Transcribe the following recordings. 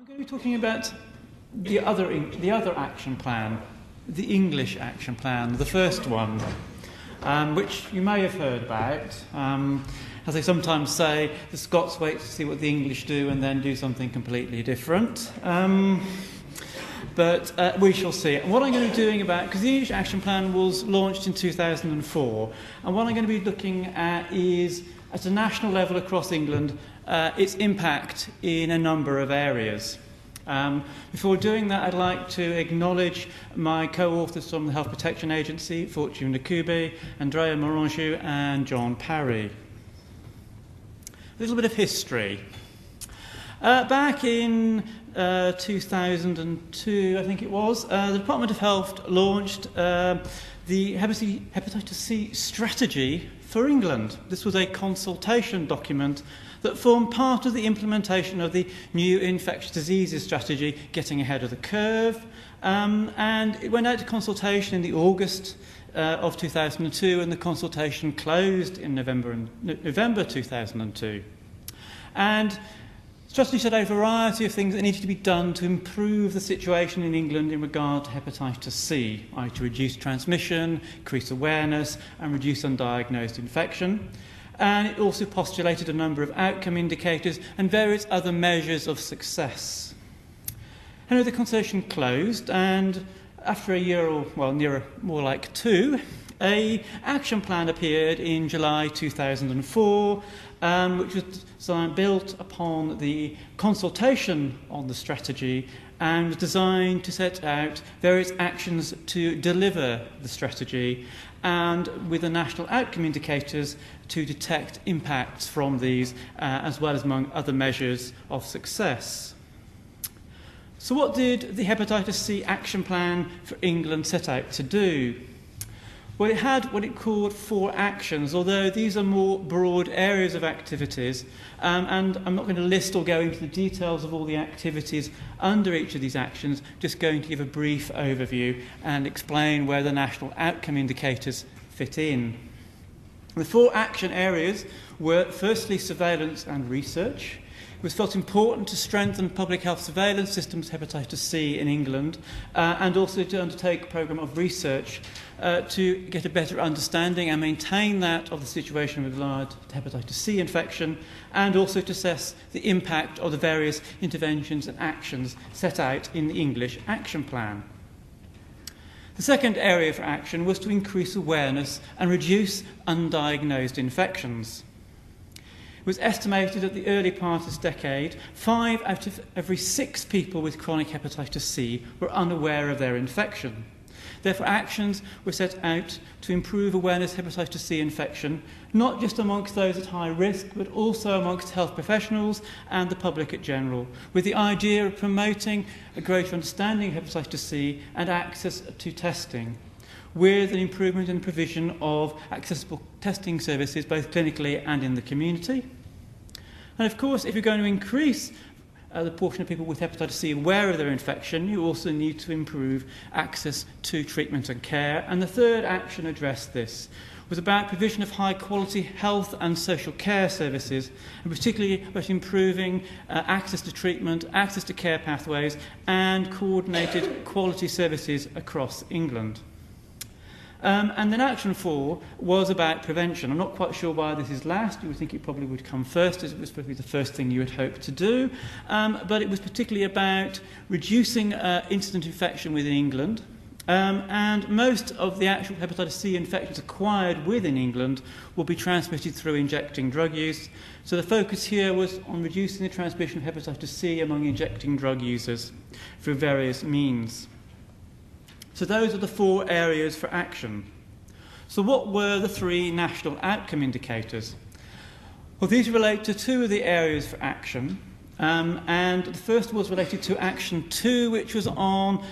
going to be talking about the other action plan, the English action plan, the first one, which you may have heard about. As they sometimes say, the Scots wait to see what the English do and then do something completely different. But we shall see. And what I'm going to be doing because the English action plan was launched in 2004, and what I'm going to be looking at is, at a national level across England, its impact in a number of areas. Before doing that, I'd like to acknowledge my co-authors from the Health Protection Agency, Fortune Nakubi, Andrea Morangiou and John Parry. A little bit of history. Back in 2002, I think it was, the Department of Health launched the Hepatitis C strategy for England. This was a consultation document that formed part of the implementation of the new infectious diseases strategy, getting ahead of the curve. And it went out to consultation in the August of 2002, and the consultation closed in November 2002. And the strategy set out a variety of things that needed to be done to improve the situation in England in regard to hepatitis C, to reduce transmission, increase awareness, and reduce undiagnosed infection. And it also postulated a number of outcome indicators and various other measures of success. Anyway, the consultation closed, and after a year, or more like two, an action plan appeared in July 2004, which was built upon the consultation on the strategy and was designed to set out various actions to deliver the strategy, and with the national outcome indicators to detect impacts from these, as well as among other measures of success. So what did the Hepatitis C Action Plan for England set out to do? Well, it had what it called 4 actions, although these are more broad areas of activities, and I'm not going to list or go into the details of all the activities under each of these actions, just going to give a brief overview and explain where the national outcome indicators fit in. The 4 action areas were, firstly, surveillance and research. It was felt important to strengthen public health surveillance systems of hepatitis C in England, and also to undertake a programme of research to get a better understanding and maintain that of the situation with regard to hepatitis C infection, and also to assess the impact of the various interventions and actions set out in the English Action Plan. The second area for action was to increase awareness and reduce undiagnosed infections. It was estimated at the early part of this decade, 5 out of every 6 people with chronic hepatitis C were unaware of their infection. Therefore, actions were set out to improve awareness of hepatitis C infection, not just amongst those at high risk, but also amongst health professionals and the public in general, with the idea of promoting a greater understanding of hepatitis C and access to testing, with an improvement in the provision of accessible testing services, both clinically and in the community. And of course, if you're going to increase the portion of people with hepatitis C aware of their infection, you also need to improve access to treatment and care. And the third action addressed this, was about provision of high-quality health and social care services, and particularly about improving access to treatment, access to care pathways, and coordinated quality services across England. And then action 4 was about prevention. I'm not quite sure why this is last. You would think it probably would come first, as it was probably the first thing you would hope to do. But it was particularly about reducing incident infection within England. And most of the actual hepatitis C infections acquired within England will be transmitted through injecting drug use. So the focus here was on reducing the transmission of hepatitis C among injecting drug users through various means. So those are the 4 areas for action. So what were the 3 national outcome indicators? Well, these relate to 2 of the areas for action. And the first was related to action 2, which was on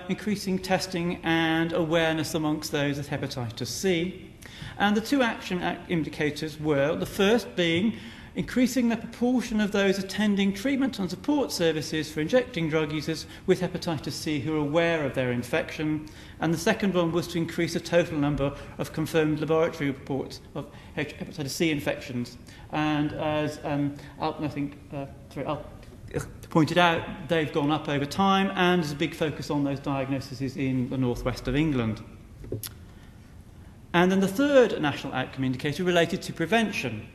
increasing testing and awareness amongst those with hepatitis C. And the 2 action indicators were, the first being increasing the proportion of those attending treatment and support services for injecting drug users with hepatitis C who are aware of their infection. And the second one was to increase the total number of confirmed laboratory reports of hepatitis C infections. And as pointed out, they've gone up over time, and there's a big focus on those diagnoses in the northwest of England. And then the third national outcome indicator related to prevention.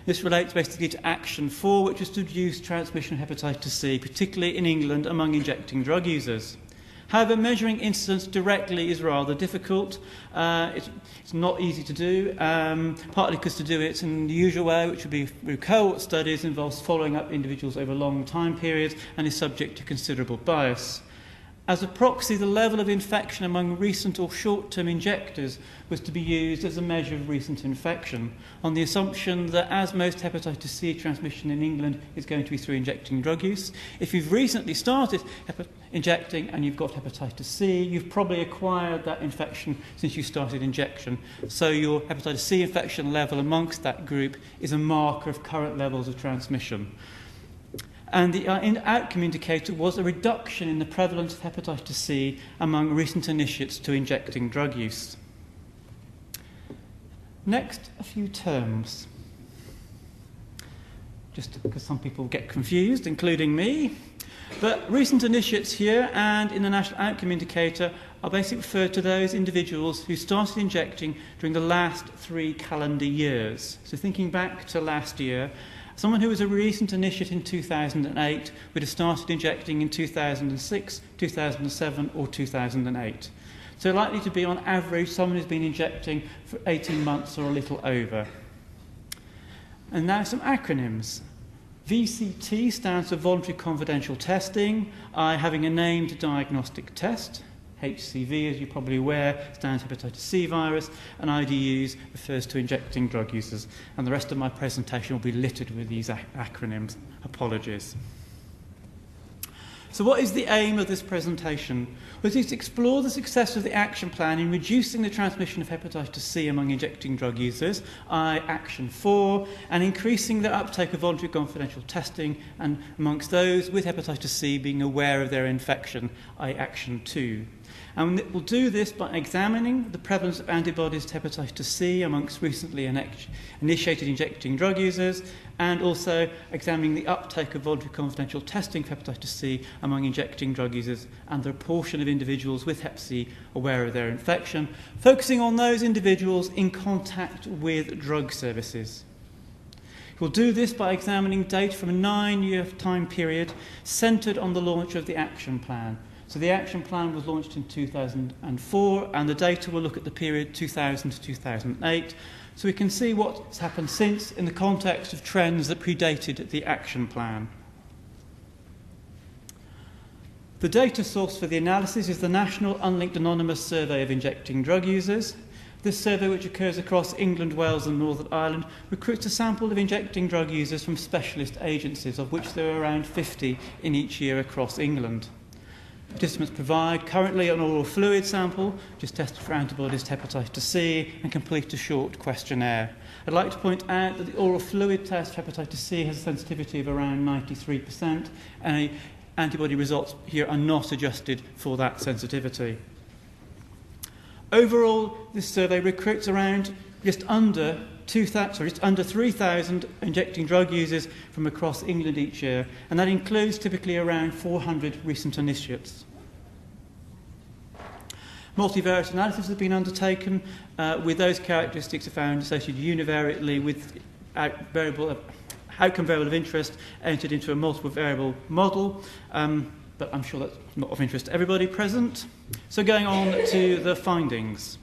This relates basically to Action 4, which is to reduce transmission of hepatitis C, particularly in England among injecting drug users. However, measuring incidence directly is rather difficult. It's not easy to do, partly because to do it in the usual way, which would be through cohort studies, involves following up individuals over long time periods and is subject to considerable bias. As a proxy, the level of infection among recent or short-term injectors was to be used as a measure of recent infection, on the assumption that as most hepatitis C transmission in England is going to be through injecting drug use, if you've recently started injecting and you've got hepatitis C, you've probably acquired that infection since you started injection. So your hepatitis C infection level amongst that group is a marker of current levels of transmission. And the outcome indicator was a reduction in the prevalence of hepatitis C among recent initiates to injecting drug use. Next, a few terms. Just because some people get confused, including me. But recent initiates here and in the national outcome indicator are basically referred to those individuals who started injecting during the last 3 calendar years. So thinking back to last year, someone who was a recent initiate in 2008 would have started injecting in 2006, 2007 or 2008. So likely to be on average someone who's been injecting for 18 months or a little over. And now some acronyms. VCT stands for Voluntary Confidential Testing, I having a named diagnostic test. HCV, as you're probably aware, stands for hepatitis C virus, and IDUs refers to injecting drug users. And the rest of my presentation will be littered with these acronyms. Apologies. So what is the aim of this presentation? Well, it is to explore the success of the action plan in reducing the transmission of hepatitis C among injecting drug users, Action 4, and increasing the uptake of voluntary confidential testing and amongst those with hepatitis C being aware of their infection, Action 2. And we'll do this by examining the prevalence of antibodies to hepatitis C amongst recently initiated injecting drug users, and also examining the uptake of voluntary confidential testing for hepatitis C among injecting drug users and the proportion of individuals with hep C aware of their infection, focusing on those individuals in contact with drug services. We'll do this by examining data from a 9-year time period centred on the launch of the action plan. So the action plan was launched in 2004, and the data will look at the period 2000 to 2008, so we can see what's happened since in the context of trends that predated the action plan. The data source for the analysis is the National Unlinked Anonymous Survey of Injecting Drug Users. This survey, which occurs across England, Wales and Northern Ireland, recruits a sample of injecting drug users from specialist agencies, of which there are around 50 in each year across England. Participants provide currently an oral fluid sample, which is tested for antibodies to hepatitis C, and complete a short questionnaire. I'd like to point out that the oral fluid test for hepatitis C has a sensitivity of around 93%, and antibody results here are not adjusted for that sensitivity. Overall, this survey recruits around just under 3,000 injecting drug users from across England each year, and that includes typically around 400 recent initiates. Multivariate analysis has been undertaken with those characteristics are found associated univariately with outcome variable of interest entered into a multiple variable model, but I'm sure that's not of interest to everybody present. So going on to the findings.